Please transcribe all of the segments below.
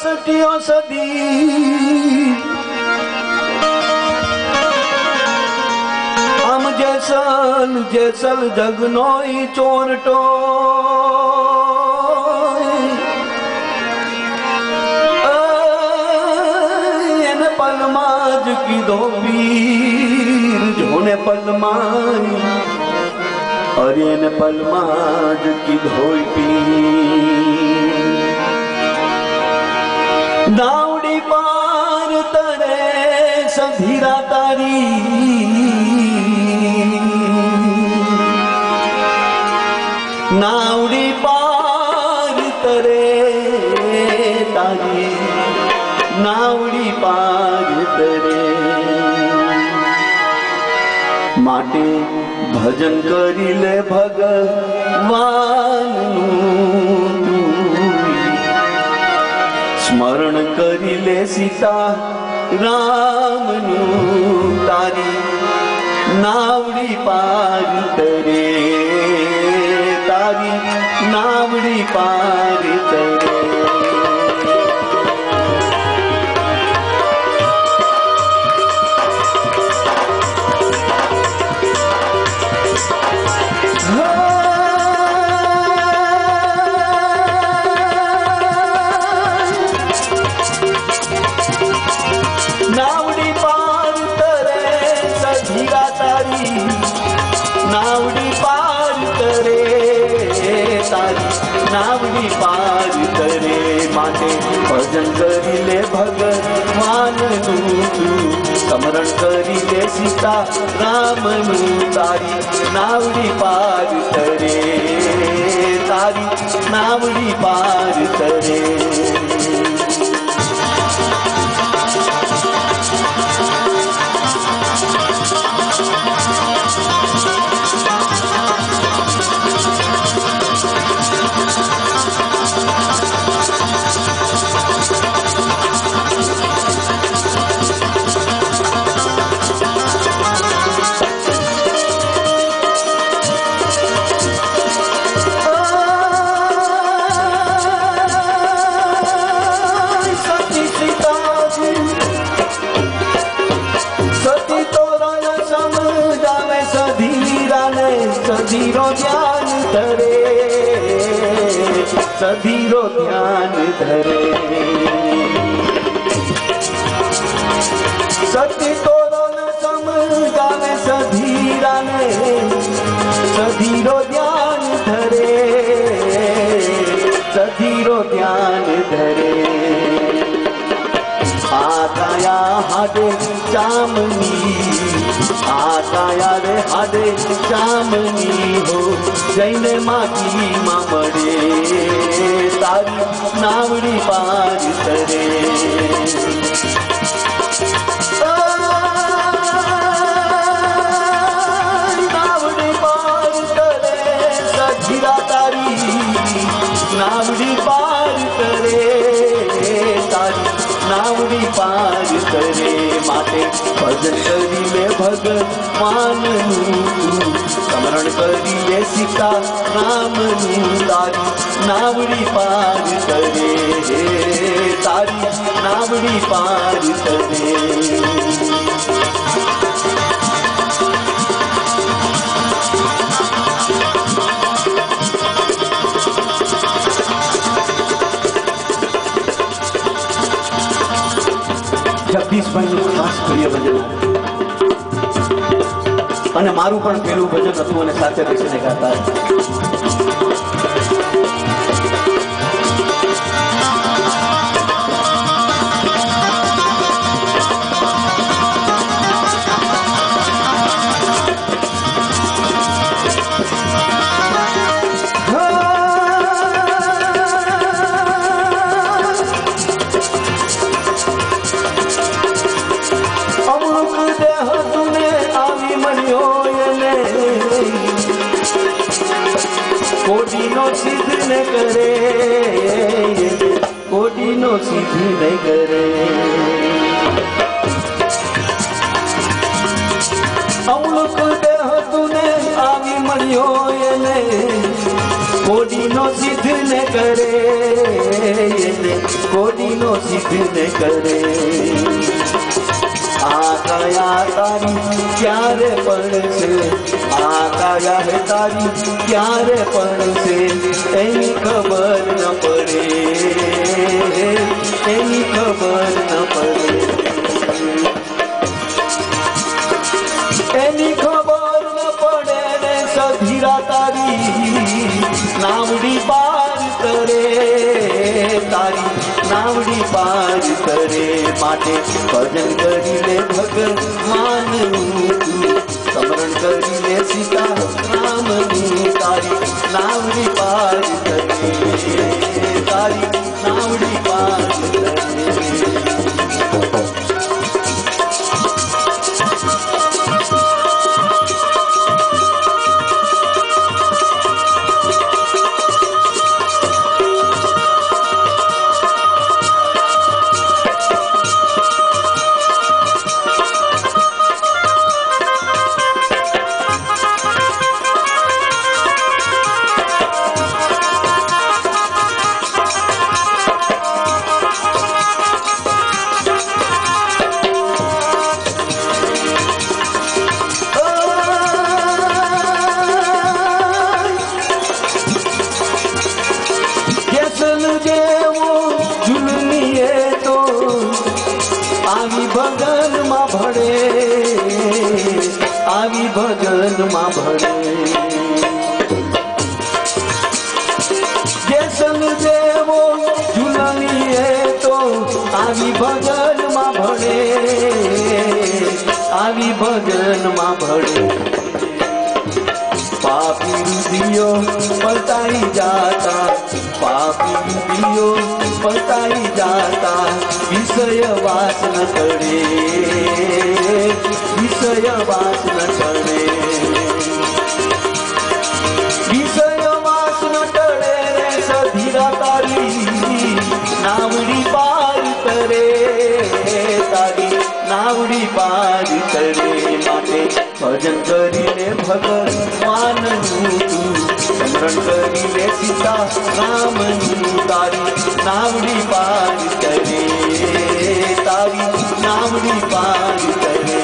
61 સદી આમ જેસલ જગનો ચોરટો એને પલમાં જ કીધો પીર જોને પલમાં અરે એને પલમાં જ કીધો પીર નાવડી પાર તરે સધીરા તારી નાવડી પાર તરે તારી નાવડી પાર તરે માટે ભજન કરી લે ભગવાનનું સ્મરણ કરી લે સીતા રામનું તારી નાવડી પાર તરે તારી નાવડી પાર તરે નાવડી પાર તરે સધીરા તારી નાવડી પાર તરે તારી નાવડી પાર તરે માટે ભજન કરી લે ભગવાનનું સ્મરણ કરી લે સીતા રામનું તારી નાવડી પાર તરે તારી નાવડી પાર તરે સધીરો ધ્યાન ધરે સધીરો ધ્યાન ધરે સતી તોરો ન સમજાવે સધીરાને સધીરો ધ્યાન ધરે સધીરો ધ્યાન ધરે આકાયા હાડે ચામની આકાયા રે હાડે ચામની હો જઈને માટી માં મળે તારી નાવડી પાર તરે નાવડી પાર તરે સધીરા તારી નાવડી પાર તરે તારી નાવડી પાર કરે માટે ભજન કરી લે ભગવાનનું સ્મરણ કરી લે સીતા રામનું તારી નાવડી પાર કરે તારી નાવડી પાર કરે જગદીશભાઈનું ખાસ પ્રિય ભજન અને મારું પણ પેલું ભજન હતું અને સાથે બેસીને ગાતા કોડીનો સિદ્ધ ન કરે કોડીનો સિદ્ધ ન કરે અવળુક દેહ તુને આવી મળ્યો એને કોડીનો સિદ્ધ ન કરે કોડીનો સપનો સિદ્ધ ને કરે આ કાયા તારી ક્યારે પડશે આ કાયા હે તારી ક્યારે પડશે એની ખબર ન પડે એની ખબર ન પડે એની ખબર ન પડે ને સધીરા તારી નાવડી પાર કરે તારી નાવડી પાર કરે માટે ભજન કરી લે ભગવાનનું સ્મરણ કરી લે સીતા રામનું તારી નાવડી પાર કરે તારી નાવડી પાર કરે આવી ભજનમાં ભળે જેસલ જેવો ઝુલણીએ તો આવી ભજનમાં ભળે આવી ભજનમાં ભળે પાપી રુધિયો પલટાઈ જાતા પાપી રુધિયો પલટાઈ જાતા વિષય વાસ ન કરે વિષય વાસ ન ટળે વિષય વાસ ન ટળે રે સધીરા તારી નાવડી પાર કરે તારી નાવડી પાર કરે માટે ભજન કરીને ભગવાનનું તું સ્મરણ કરીને સીતા રામનું તારી નાવડી પાર કરે તારી નાવડી પાર કરે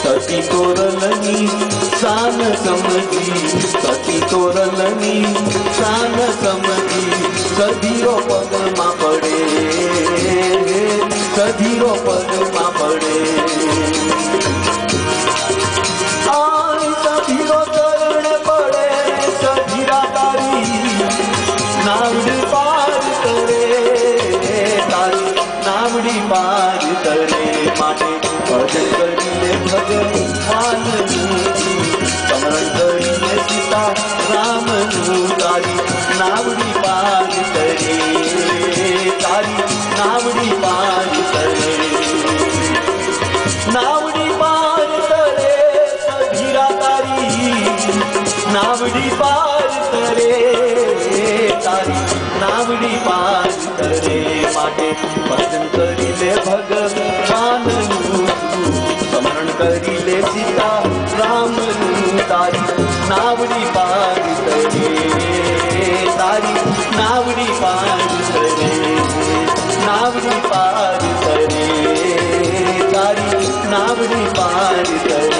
સતી તોરલની શાન સમજી સતી તોરલની શાન સમજી સધીરો પગમાં પડે સધીરો પગમાં પડે સધીરો ચરણ પડે સધીરા તારી નાવડી પાર કરે તારી નાવડી પાર કરે માટે ભજન કરીને ભગવાનનું સ્મરણ કરીને સીતા રામનું તારી નાવડી પાર કરે તારી નાવડી પાર કરે નાવડી પાર કરે સધીરા તારી નાવડી પાર કરે તારી નાવડી પાર કરે માટે ભજન કરી લે ભગવાનનું સ્મરણ કરી લે સીતા રામનું તારી નાવડી પાર કરે તારી નાવડી પાર કરે નાવડી પાર કરે તારી નાવડી પાર કરી